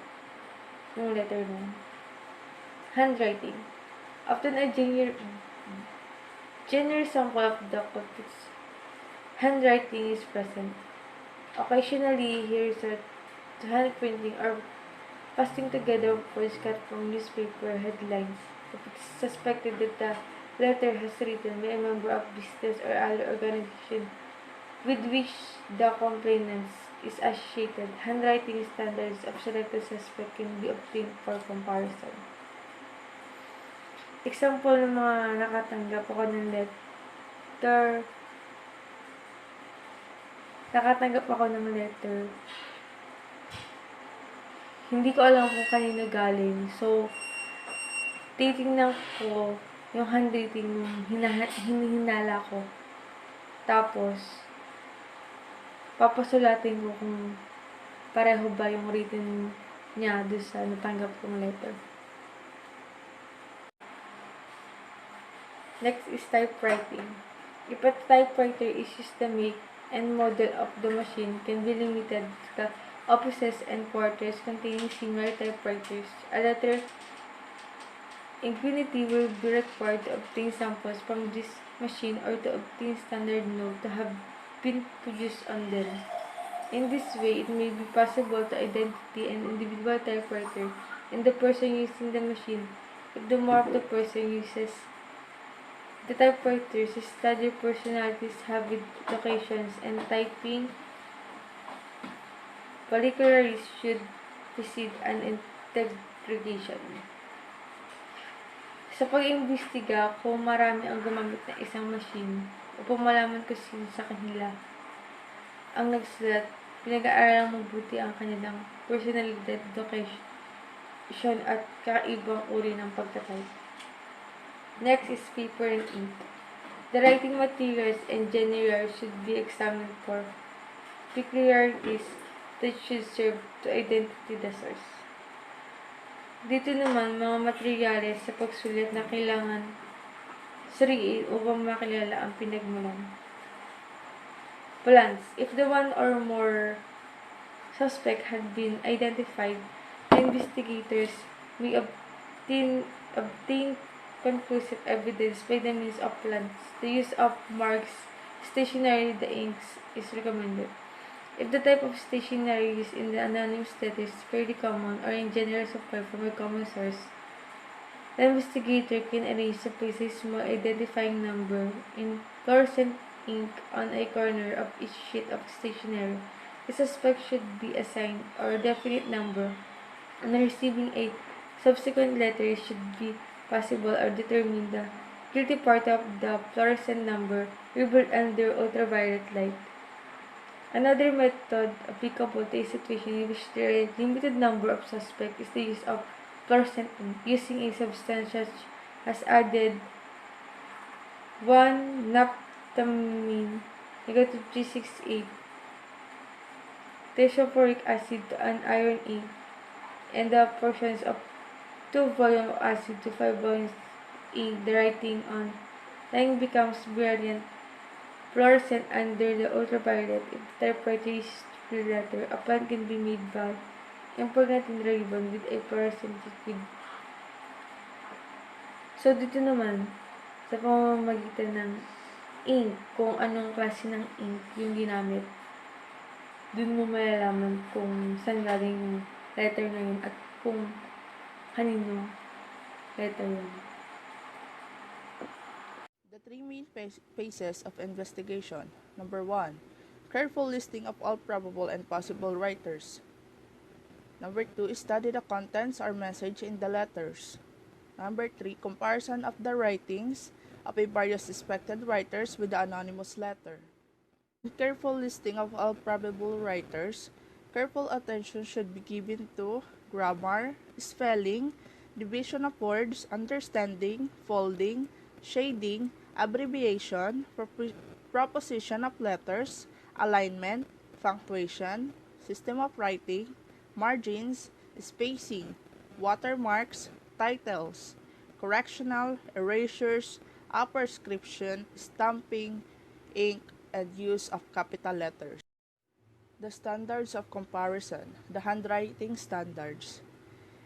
ng letter mo. Handwriting. Often a general sample of the culprit's handwriting is present. Occasionally, he resorts to handprinting or pasting together words cut from newspaper headlines if it is suspected that the letter has written by a member of business or other organization with which the complainant is associated. Handwriting standards of selected suspect can be obtained for comparison. Example ng mga nakatanggap ako ng letter. Hindi ko alam kung kanino galing. So, titingnan ko yung handwriting nung hinihinala ko. Tapos, papasulatin ko kung pareho ba yung written niya doon sa natanggap kong letter. Next is typewriting. If a typewriter is used to make and model of the machine can be limited to the offices and quarters containing similar typewriters, a letter infinity will be required to obtain samples from this machine or to obtain standard notes to have been produced on them. In this way, it may be possible to identify an individual typewriter and the person using the machine if the more of the person uses the typewriters, study personalities, habit, locations, and typing particulars should precede an interrogation. Sa pag-imbestiga kung marami ang gumamit ng isang machine upang malaman ko sino sa kanila ang nagsulat, pinag-aaralang mabuti ang kanilang personalidad, location, at kakaibang uri ng pagtatype. Next is paper and ink. The writing materials and genre should be examined for peculiarities that should serve to identify the source. Dito naman, mga materyales sa pagsulat na kailangan suriin upang makilala ang pinagmulan. Plans. If the one or more suspect had been identified, investigators may obtain conclusive evidence by the means of plans. The use of marks, stationery, the inks is recommended. If the type of stationery used in the anonymous letter is fairly common or in general supplied from a common source, the investigator can arrange to place a small identifying number in fluorescent ink on a corner of each sheet of stationery. The suspect should be assigned or a definite number, and receiving a subsequent letter should be possible or determine the guilty part of the fluorescent number revealed under ultraviolet light. Another method applicable to a situation in which there is a limited number of suspects is the use of fluorescent ink using a substance such as added 1-naphthalene negative 368 tersoporic acid to an iron ink and the portions of 2 volumes of acid to 5 volumes ink. The writing on line becomes brilliant fluorescent under the ultraviolet. If the typewriter is to the letter, a pen can be made by impregnating the ribbon with a fluorescent liquid. So, dito naman, sa pamamagitan ng ink, kung anong klase ng ink yung ginamit, dun mo malalaman kung saan galing yung letter na yun at kung kanino letter yun. The three main phases of investigation. Number 1. Careful listing of all probable and possible writers. Number 2. Study the contents or message in the letters. Number 3. Comparison of the writings of a various suspected writers with the anonymous letter. Careful listing of all probable writers. Careful attention should be given to grammar, spelling, division of words, understanding, folding, shading, abbreviation, proposition of letters, alignment, punctuation, system of writing, margins, spacing, watermarks, titles, correctional, erasures, superscription, stamping, ink, and use of capital letters. The standards of comparison, the handwriting standards.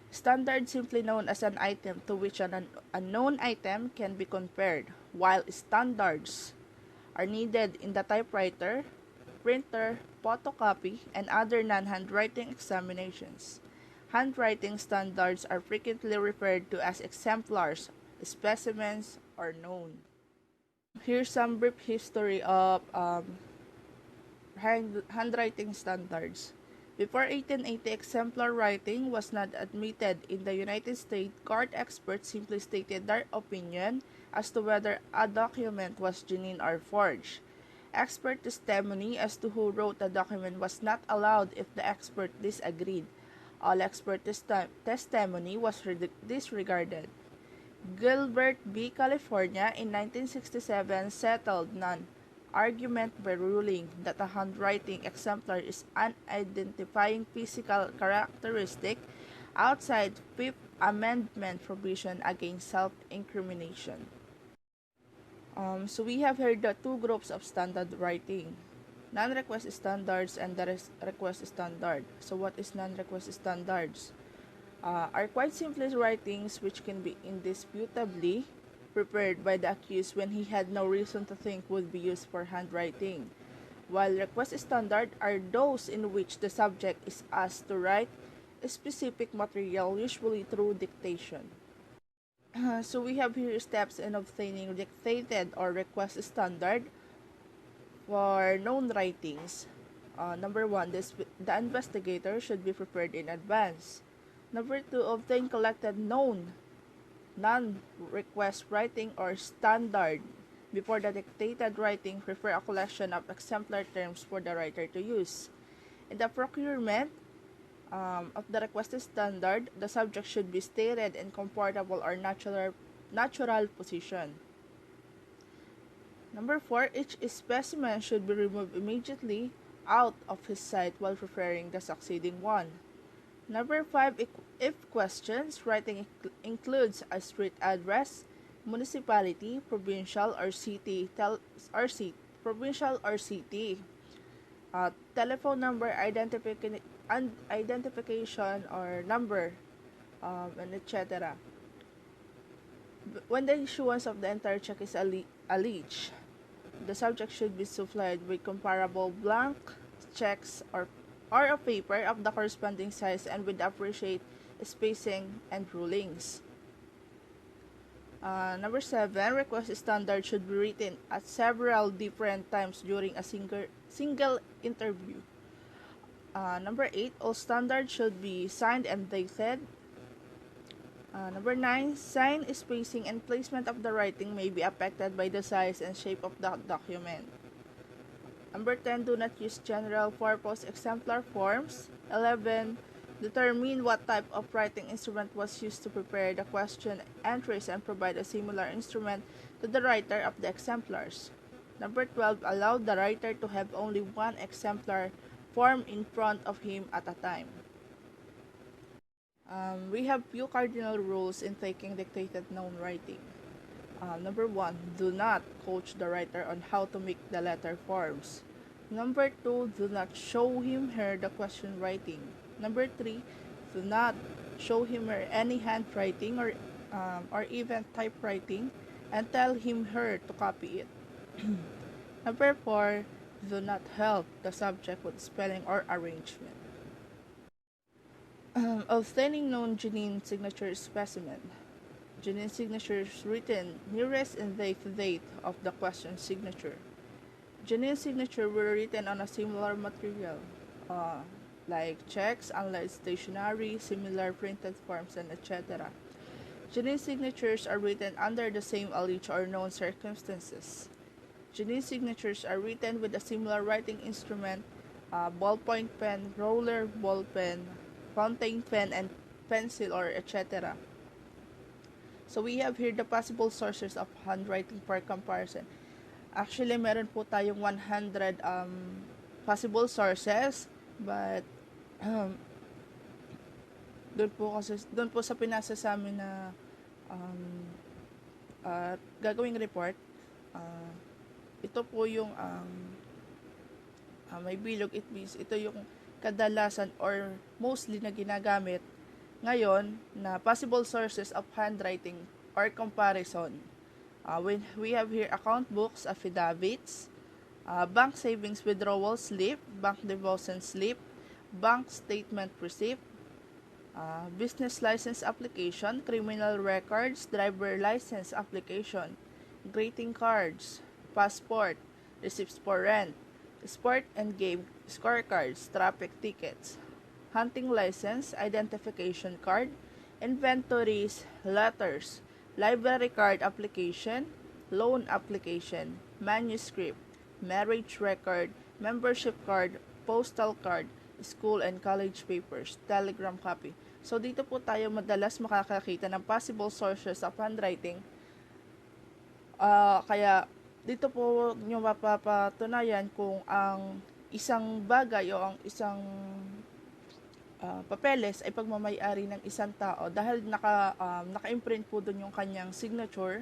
Standard simply known as an item to which an unknown item can be compared, while standards are needed in the typewriter, printer, photocopy, and other non-handwriting examinations. Handwriting standards are frequently referred to as exemplars, specimens, or known. Here's some brief history of handwriting standards. Before 1880, exemplar writing was not admitted in the United States. Court experts simply stated their opinion as to whether a document was genuine or forged. Expert testimony as to who wrote the document was not allowed if the expert disagreed. All expert testimony was disregarded. Gilbert v. California in 1967 settled non-argument by ruling that a handwriting exemplar is an identifying physical characteristic outside Fifth Amendment provision against self-incrimination. So we have here the two groups of standard writing. Non-request standards and the request standard. So what is non-request standards? Are quite simple writings which can be indisputably prepared by the accused when he had no reason to think would be used for handwriting, while request standard are those in which the subject is asked to write a specific material, usually through dictation. So we have here steps in obtaining dictated or request standard for known writings. Number 1, the investigator should be prepared in advance. Number 2, obtain collected known non-request writing or standard. Before the dictated writing, prepare a collection of exemplar terms for the writer to use. In the procurement of the requested standard, the subject should be stated in comfortable or natural position. Number 4, each specimen should be removed immediately out of his sight while preparing the succeeding one. Number 5, if questions, writing includes a street address, municipality, provincial or city, provincial or city, telephone number, identification or number, and etc. When the issuance of the entire check is alleged, the subject should be supplied with comparable blank checks or a paper of the corresponding size and with appropriate spacing and rulings. Number 7, request standard should be written at several different times during a single interview. Number 8, all standards should be signed and dated. Number 9, sign, spacing, and placement of the writing may be affected by the size and shape of the document. Number 10, do not use general purpose exemplar forms. 11, determine what type of writing instrument was used to prepare the question entries and provide a similar instrument to the writer of the exemplars. Number 12, allow the writer to have only one exemplar form in front of him at a time. We have few cardinal rules in taking dictated known writing. Number 1, do not coach the writer on how to make the letter forms. Number 2, do not show him/her the question writing. Number 3, do not show him/her any handwriting or even typewriting and tell him/her to copy it. Number 4, do not help the subject with spelling or arrangement. Obtaining known Janine signature specimen. Janine signatures written nearest in date of the question signature. Janine's signature were written on a similar material, like checks, unlike stationery, similar printed forms, and etc. Janine's signatures are written under the same alleged or known circumstances. Janine's signatures are written with a similar writing instrument, ballpoint pen, roller, ball pen, fountain pen, and pencil, or etc. So we have here the possible sources of handwriting for comparison. Actually, meron po tayong 100 possible sources, but doon po sa pinasa sa amin na gagawing report, ito po yung may bilog. It means ito yung kadalasan or mostly na ginagamit ngayon na possible sources of handwriting or comparison. We have here account books, affidavits, bank savings withdrawal slip, bank deposit slip, bank statement receipt, business license application, criminal records, driver license application, greeting cards, passport, receipts for rent, sport and game scorecards, traffic tickets, hunting license, identification card, inventories, letters, library card application, loan application, manuscript, marriage record, membership card, postal card, school and college papers, telegram copy. So, dito po tayo madalas makakakita ng possible sources of handwriting. Kaya, dito po nyo mapapatunayan kung ang isang bagay o ang isang papeles ay pagmamay-ari ng isang tao dahil naka-imprint po doon yung kanyang signature,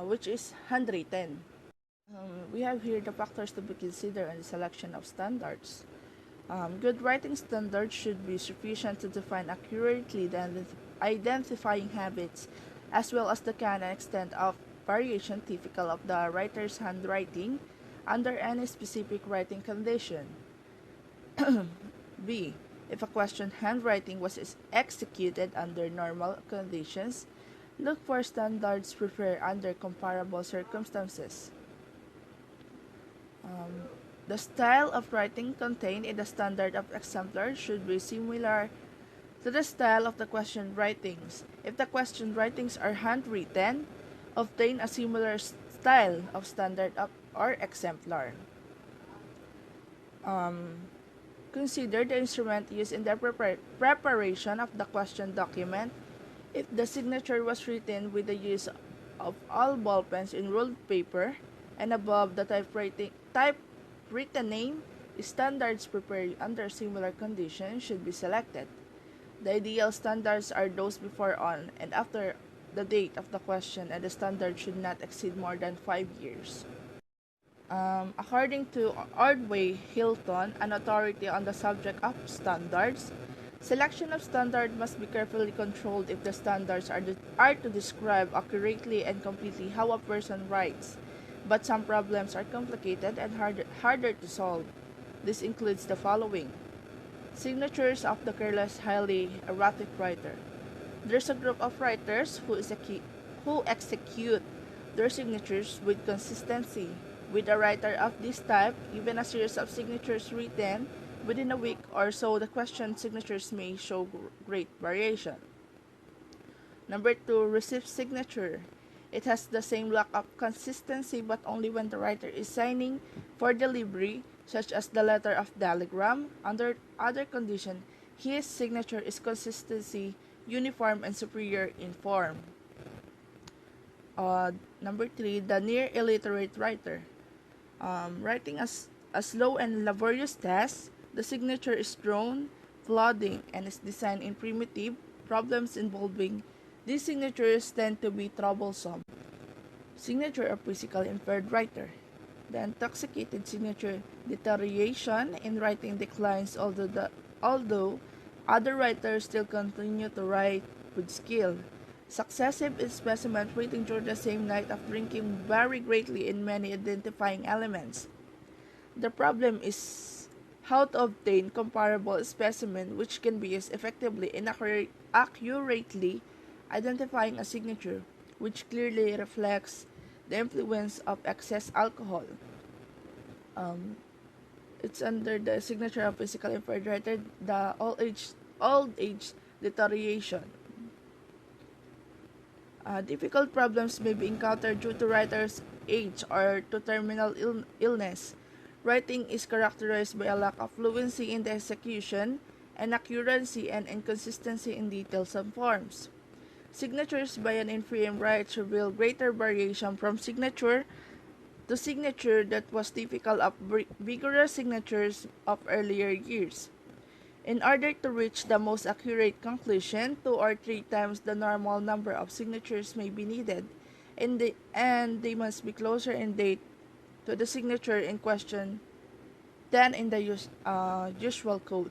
which is handwritten. We have here the factors to be considered in the selection of standards. Good writing standards should be sufficient to define accurately the identifying habits as well as the kind and extent of variation typical of the writer's handwriting under any specific writing condition. B. If a question handwriting was executed under normal conditions, look for standards preferred under comparable circumstances. The style of writing contained in the standard of exemplar should be similar to the style of the question writings. If the question writings are handwritten, obtain a similar style of standard or exemplar. Consider the instrument used in the preparation of the question document. If the signature was written with the use of all ballpens in ruled paper and above the typewritten name, standards prepared under similar conditions should be selected. The ideal standards are those before on and after the date of the question, and the standard should not exceed more than 5 years. According to Ordway Hilton, an authority on the subject of standards, selection of standard must be carefully controlled if the standards are to describe accurately and completely how a person writes. But some problems are complicated and harder to solve. This includes the following. Signatures of the careless, highly erratic writer. There's a group of writers who execute their signatures with consistency. With a writer of this type, even a series of signatures written within a week or so, the question signatures may show great variation. Number 2, received signature. It has the same lack of consistency, but only when the writer is signing for delivery, such as the letter of telegram. Under other condition, his signature is consistency, uniform, and superior in form. Number 3, the near illiterate writer. Writing a slow and laborious task, the signature is drawn, plodding, and is designed in primitive. Problems involving these signatures tend to be troublesome. Signature of physically impaired writer. The intoxicated signature deterioration in writing declines, although other writers still continue to write with skill. Successive specimens written during the same night of drinking vary greatly in many identifying elements. The problem is how to obtain comparable specimen which can be used effectively and accurately identifying a signature which clearly reflects the influence of excess alcohol. It's under the signature of physical impaired writer, the old age deterioration. Difficult problems may be encountered due to writer's age or to terminal illness. Writing is characterized by a lack of fluency in the execution, inaccuracy, and inconsistency in details and forms. Signatures by an infirm writer reveal greater variation from signature to signature that was typical of vigorous signatures of earlier years. In order to reach the most accurate conclusion, 2 or 3 times the normal number of signatures may be needed, and they must be closer in date to the signature in question than in the usual code.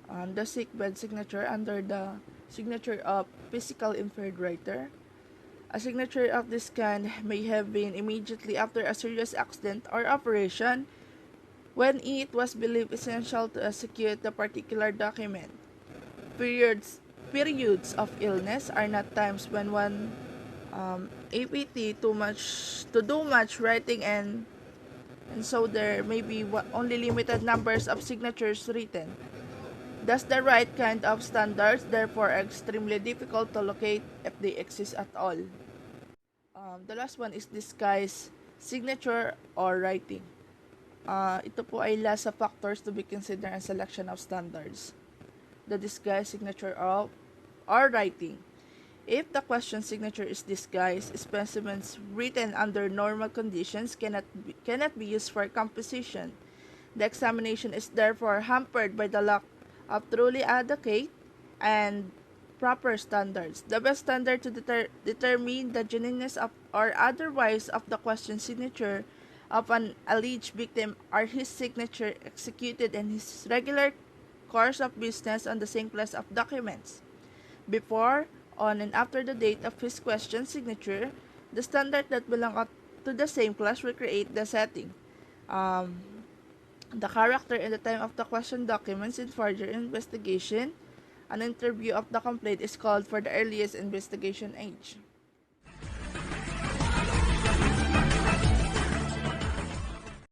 The sickbed signature under the signature of physical impaired writer. A signature of this kind may have been immediately after a serious accident or operation, when it was believed essential to execute the particular document. Periods of illness are not times when one apt to do much writing, and so there may be only limited numbers of signatures written. Thus, the right kind of standards therefore are extremely difficult to locate if they exist at all. The last one is disguise signature or writing. Ito po ay last sa factors to be considered in selection of standards. The disguised signature of or writing. If the question signature is disguised, specimens written under normal conditions cannot be used for composition. The examination is therefore hampered by the lack of truly adequate and proper standards. The best standard to determine the genuineness of or otherwise of the question signature of an alleged victim are his signature executed in his regular course of business on the same class of documents. Before, on, and after the date of his question signature, the standard that belong to the same class will create the setting. The character and the time of the question documents in further investigation. An interview of the complaint is called for the earliest investigation age.